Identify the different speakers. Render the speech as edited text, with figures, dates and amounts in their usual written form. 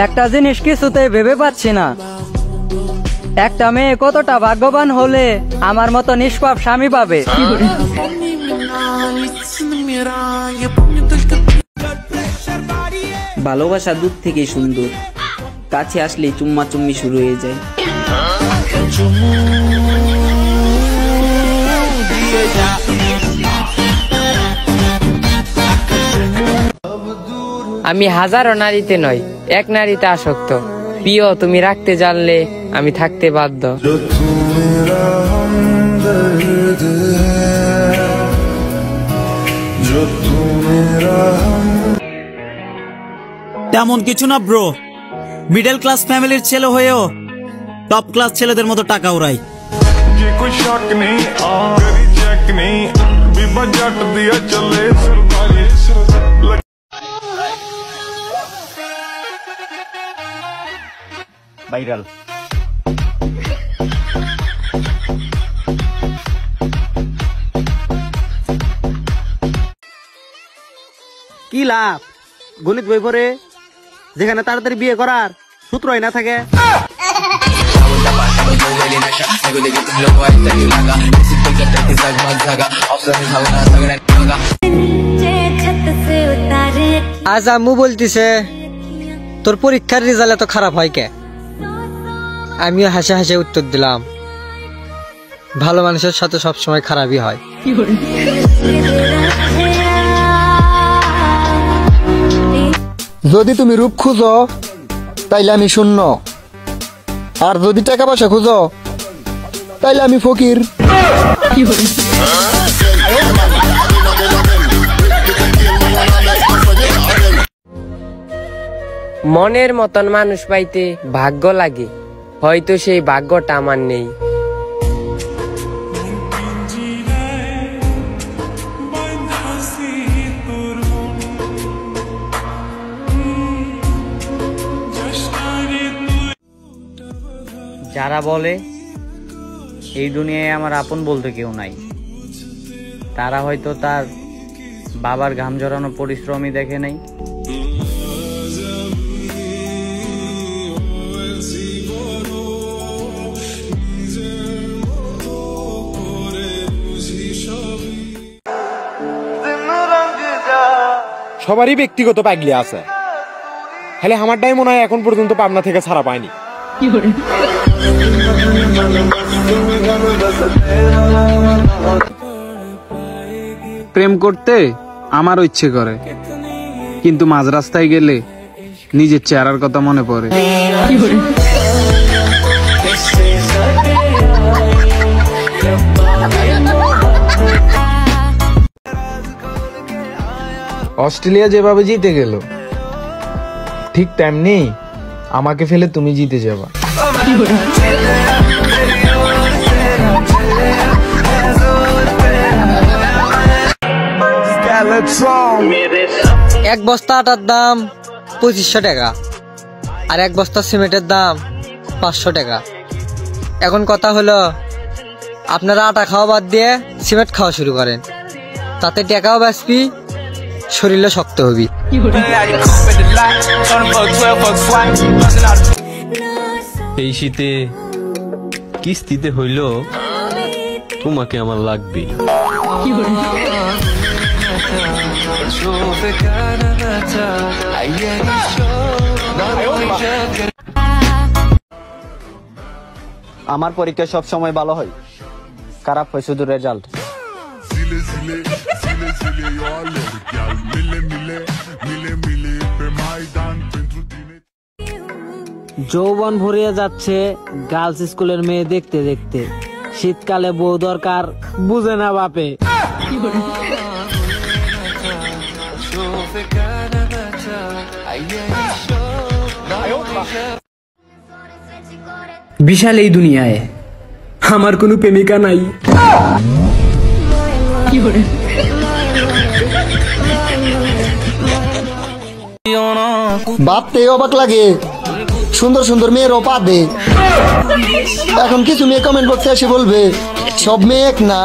Speaker 1: একটা জিনিস কিছুতে ভেবে পাচ্ছি না, একটা মেয়ে কতটা ভাগ্যবান হলে আমার মতো নিষ্পাপ স্বামী পাবে।
Speaker 2: ভালোবাসা দূর থেকে সুন্দর, কাছে আসলে চুম্মা চুম্মি শুরু হয়ে যায়।
Speaker 3: আমি হাজারো নারীতে নয়, এক নারীতে আসক্ত। প্রিয় তুমি রাখতে জানলে আমি থাকতে বাধ্য।
Speaker 4: তেমন কিছু না ব্রো, মিডল ক্লাস ফ্যামিলির ছেলে হয়েও টপ ক্লাস ছেলেদের মতো টাকা উড়াই।
Speaker 5: ভাইরাল কি লাভ গণিত বই পড়ে, যেখানে তাড়াতাড়ি বিয়ে করার সূত্রই না থাকে।
Speaker 1: আজ আম্মু বলতিছে তোর পরীক্ষার রেজাল্ট এত খারাপ হয় কে? আমিও হাসে হাসে উত্তর দিলাম, ভালো মানুষের সাথে সবসময় খারাপই হয়।
Speaker 6: যদি তুমি রূপ খুঁজো তাইলে আমি শূন্য, আর যদি টাকা পয়সা খুঁজো তাইলে আমি ফকির।
Speaker 3: মনের মতন মানুষ পাইতে ভাগ্য লাগে, হয়তো সেই ভাগ্যটা আমার নেই।
Speaker 5: যারা বলে এই দুনিয়ায় আমার আপন বলতে কেউ নাই, তারা হয়তো তার বাবার ঘাম ঝরানো পরিশ্রমই দেখে নাই।
Speaker 7: সবারই ব্যক্তিগত পাগলি আছে, হলে আমারটাই মনে হয় এখন পর্যন্ত পাবনা থেকে ছাড়া পায়নি।
Speaker 8: প্রেম করতে আমারও ইচ্ছে করে, কিন্তু মাঝ রাস্তায় গেলে নিজের চেহারার কথা মনে পড়ে। অস্ট্রেলিয়া যেভাবে জিতে গেল, ঠিক তেমনি আমাকে ফেলে তুমি জিতে যাবা।
Speaker 1: এক বস্তা আটার দাম 2500 টাকা, আর এক বস্তা সিমেন্টের দাম 500 টাকা। এখন কথা হলো, আপনারা আটা খাওয়া বাদ দিয়ে সিমেন্ট খাওয়া শুরু করেন, তাতে টাকাও বাঁচবি, শরীরও শক্ত হবি।
Speaker 9: এই শীতে কিস্তিতে হইল তোমাকে আমার লাগবে।
Speaker 5: আমার পরীক্ষা সব সময় ভালো হয়, খারাপ হয় শুধু রেজাল্ট।
Speaker 10: যৌবন ভরিয়ে যাচ্ছে গার্লস স্কুলের মেয়ে দেখতে দেখতে, শীতকালে বউ দরকার বুঝে না বাপে।
Speaker 3: বিশাল এই দুনিয়ায় আমার কোনো প্রেমিকা নাই।
Speaker 6: ভাবতে অবাক লাগে, সুন্দর সুন্দর মেয়ের অপাদে। এখন কিছু মেয়ে কমেন্ট বক্সে এসে বলবে সব মেয়ে এক না।